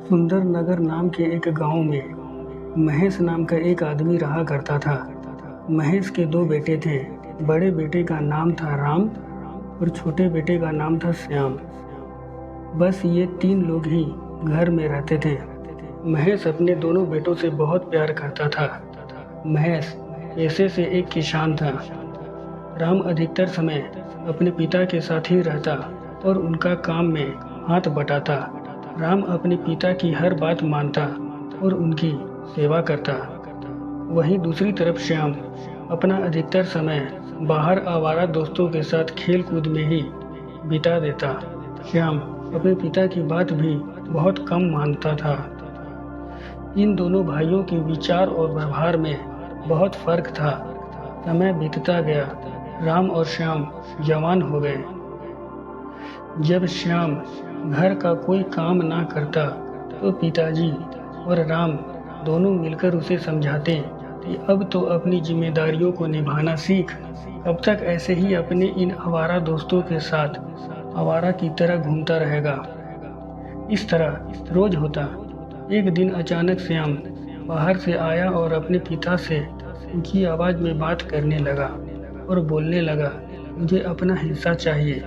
सुंदर नगर नाम के एक गांव में महेश नाम का एक आदमी रहा करता था। महेश के दो बेटे थे। बड़े बेटे का नाम था राम और छोटे बेटे का नाम था श्याम। बस ये तीन लोग ही घर में रहते थे। महेश अपने दोनों बेटों से बहुत प्यार करता था। महेश पेशे से एक किसान था। राम अधिकतर समय अपने पिता के साथ ही रहता और उनका काम में हाथ बटाता। राम अपने पिता की हर बात मानता और उनकी सेवा करता। वहीं दूसरी तरफ श्याम अपना अधिकतर समय बाहर आवारा दोस्तों के साथ खेल कूद में ही बिता देता। श्याम अपने पिता की बात भी बहुत कम मानता था। इन दोनों भाइयों के विचार और व्यवहार में बहुत फर्क था। समय बीतता गया, राम और श्याम जवान हो गए। जब श्याम घर का कोई काम ना करता तो पिताजी और राम दोनों मिलकर उसे समझाते कि अब तो अपनी जिम्मेदारियों को निभाना सीख। अब तक ऐसे ही अपने इन आवारा दोस्तों के साथ आवारा की तरह घूमता रहेगा। इस तरह रोज होता। एक दिन अचानक श्याम बाहर से आया और अपने पिता से ऊंची आवाज में बात करने लगा और बोलने लगा, मुझे अपना हिस्सा चाहिए।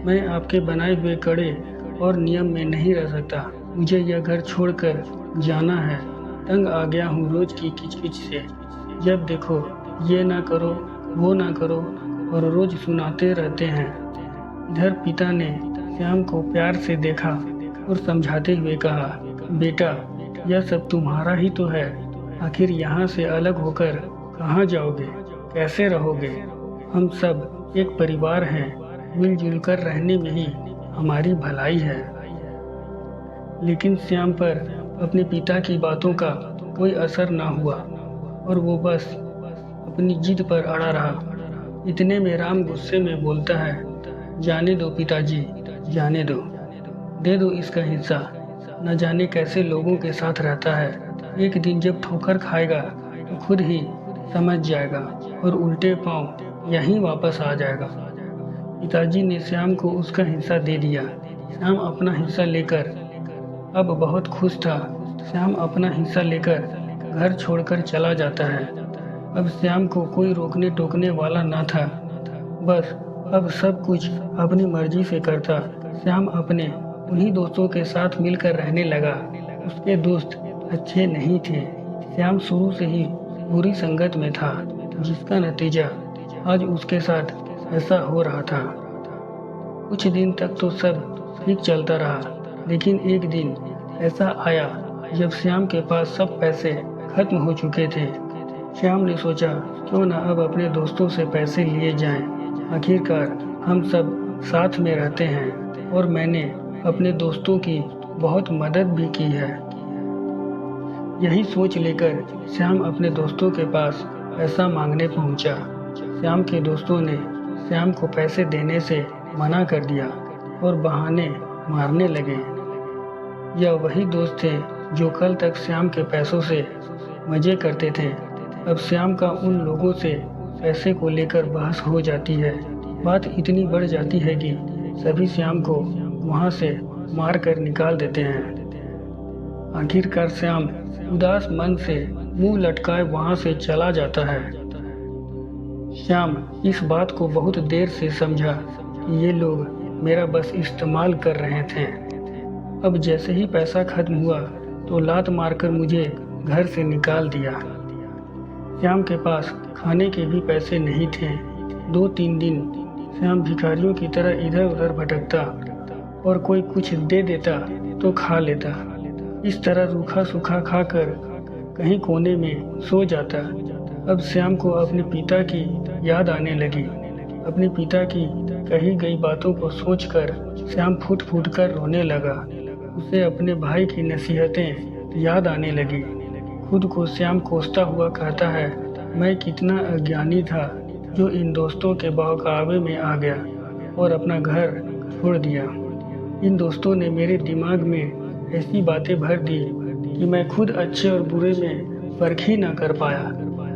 मैं आपके बनाए हुए कड़े और नियम में नहीं रह सकता। मुझे यह घर छोड़कर जाना है। तंग आ गया हूँ रोज की किचकिच से। जब देखो ये ना करो वो ना करो और रोज सुनाते रहते हैं। इधर पिता ने श्याम को प्यार से देखा और समझाते हुए कहा, बेटा यह सब तुम्हारा ही तो है। आखिर यहाँ से अलग होकर कहाँ जाओगे, कैसे रहोगे? हम सब एक परिवार हैं। मिलजुल कर रहने में ही हमारी भलाई है। लेकिन श्याम पर अपने पिता की बातों का कोई असर ना हुआ और वो बस अपनी जिद पर अड़ा रहा। इतने में राम गुस्से में बोलता है, जाने दो पिताजी, जाने दो, दे दो इसका हिस्सा। न जाने कैसे लोगों के साथ रहता है। एक दिन जब ठोकर खाएगा तो खुद ही समझ जाएगा और उल्टे पांव यहीं वापस आ जाएगा। पिताजी ने श्याम को उसका हिस्सा दे दिया। श्याम अपना हिस्सा लेकर अब बहुत खुश था। श्याम अपना हिस्सा लेकर घर छोड़कर चला जाता है। अब श्याम को कोई रोकने टोकने वाला ना था। बस अब सब कुछ अपनी मर्जी से करता। श्याम अपने उन्हीं दोस्तों के साथ मिलकर रहने लगा। उसके दोस्त अच्छे नहीं थे। श्याम शुरू से ही बुरी संगत में था, जिसका नतीजा आज उसके साथ ऐसा हो रहा था। कुछ दिन तक तो सब ठीक चलता रहा, लेकिन एक दिन ऐसा आया जब श्याम के पास सब पैसे खत्म हो चुके थे। श्याम ने सोचा, क्यों ना अब अपने दोस्तों से पैसे लिए जाएं। आखिरकार हम सब साथ में रहते हैं और मैंने अपने दोस्तों की बहुत मदद भी की है। यही सोच लेकर श्याम अपने दोस्तों के पास पैसा मांगने पहुंचा। श्याम के दोस्तों ने श्याम को पैसे देने से मना कर दिया और बहाने मारने लगे। यह वही दोस्त थे जो कल तक श्याम के पैसों से मजे करते थे। अब श्याम का उन लोगों से पैसे को लेकर बहस हो जाती है। बात इतनी बढ़ जाती है कि सभी श्याम को वहां से मार कर निकाल देते हैं। आखिरकार श्याम उदास मन से मुंह लटकाए वहां से चला जाता है। श्याम इस बात को बहुत देर से समझा कि ये लोग मेरा बस इस्तेमाल कर रहे थे। अब जैसे ही पैसा खत्म हुआ तो लात मारकर मुझे घर से निकाल दिया। श्याम के पास खाने के भी पैसे नहीं थे। 2-3 दिन श्याम भिखारियों की तरह इधर उधर भटकता और कोई कुछ दे देता तो खा लेता। इस तरह रूखा सूखा खाकर कहीं कोने में सो जाता। अब श्याम को अपने पिता की याद आने लगी। अपने पिता की कही गई बातों को सोचकर श्याम फूट फूट कर रोने लगा। उसे अपने भाई की नसीहतें याद आने लगी। खुद को श्याम कोसता हुआ कहता है, मैं कितना अज्ञानी था जो इन दोस्तों के बहकावे में आ गया और अपना घर छोड़ दिया। इन दोस्तों ने मेरे दिमाग में ऐसी बातें भर दी कि मैं खुद अच्छे और बुरे में फर्क ही न कर पाया।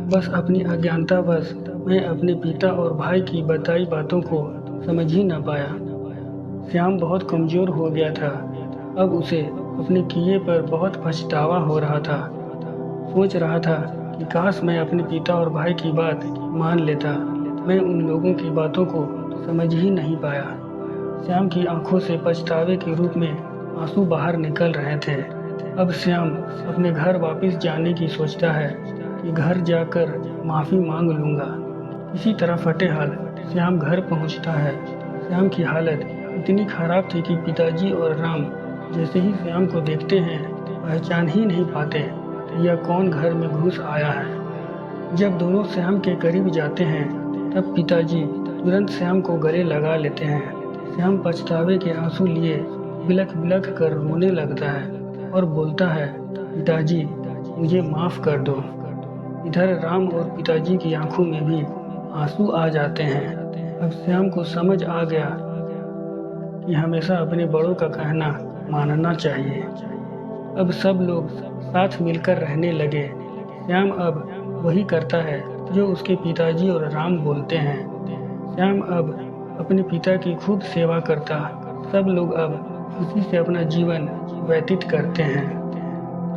बस अपनी अज्ञानतावश मैं अपने पिता और भाई की बताई बातों को समझ ही न पाया। श्याम बहुत कमजोर हो गया था। अब उसे अपने किए पर बहुत पछतावा हो रहा था। सोच रहा था कि काश मैं अपने पिता और भाई की बात मान लेता। मैं उन लोगों की बातों को समझ ही नहीं पाया। श्याम की आंखों से पछतावे के रूप में आंसू बाहर निकल रहे थे। अब श्याम अपने घर वापस जाने की सोचता है कि घर जाकर माफ़ी मांग लूँगा। इसी तरह फटेहाल श्याम घर पहुँचता है। श्याम की हालत इतनी खराब थी कि पिताजी और राम जैसे ही श्याम को देखते हैं पहचान ही नहीं पाते कि यह कौन घर में घुस आया है। जब दोनों श्याम के करीब जाते हैं तब पिताजी तुरंत श्याम को गले लगा लेते हैं। श्याम पछतावे के आंसू लिए बिलख बिलख कर रोने लगता है और बोलता है, पिताजी मुझे माफ़ कर दो। इधर राम और पिताजी की आंखों में भी आंसू आ जाते हैं। अब श्याम को समझ आ गया कि हमेशा अपने बड़ों का कहना मानना चाहिए। अब सब लोग साथ मिलकर रहने लगे। श्याम अब वही करता है जो उसके पिताजी और राम बोलते हैं। श्याम अब अपने पिता की खूब सेवा करता। सब लोग अब खुशी से अपना जीवन व्यतीत करते हैं।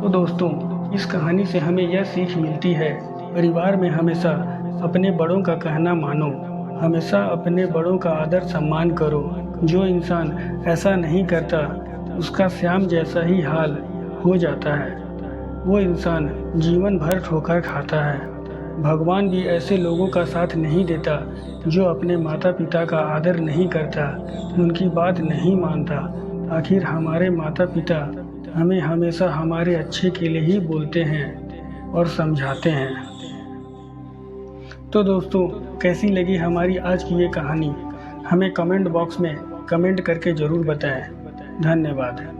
तो दोस्तों, इस कहानी से हमें यह सीख मिलती है, परिवार में हमेशा अपने बड़ों का कहना मानो, हमेशा अपने बड़ों का आदर सम्मान करो। जो इंसान ऐसा नहीं करता उसका श्याम जैसा ही हाल हो जाता है। वो इंसान जीवन भर ठोकर खाता है। भगवान भी ऐसे लोगों का साथ नहीं देता जो अपने माता पिता का आदर नहीं करता, उनकी बात नहीं मानता। आखिर हमारे माता पिता हमें हमेशा हमारे अच्छे के लिए ही बोलते हैं और समझाते हैं। तो दोस्तों, कैसी लगी हमारी आज की ये कहानी? हमें कमेंट बॉक्स में कमेंट करके ज़रूर बताएं। धन्यवाद।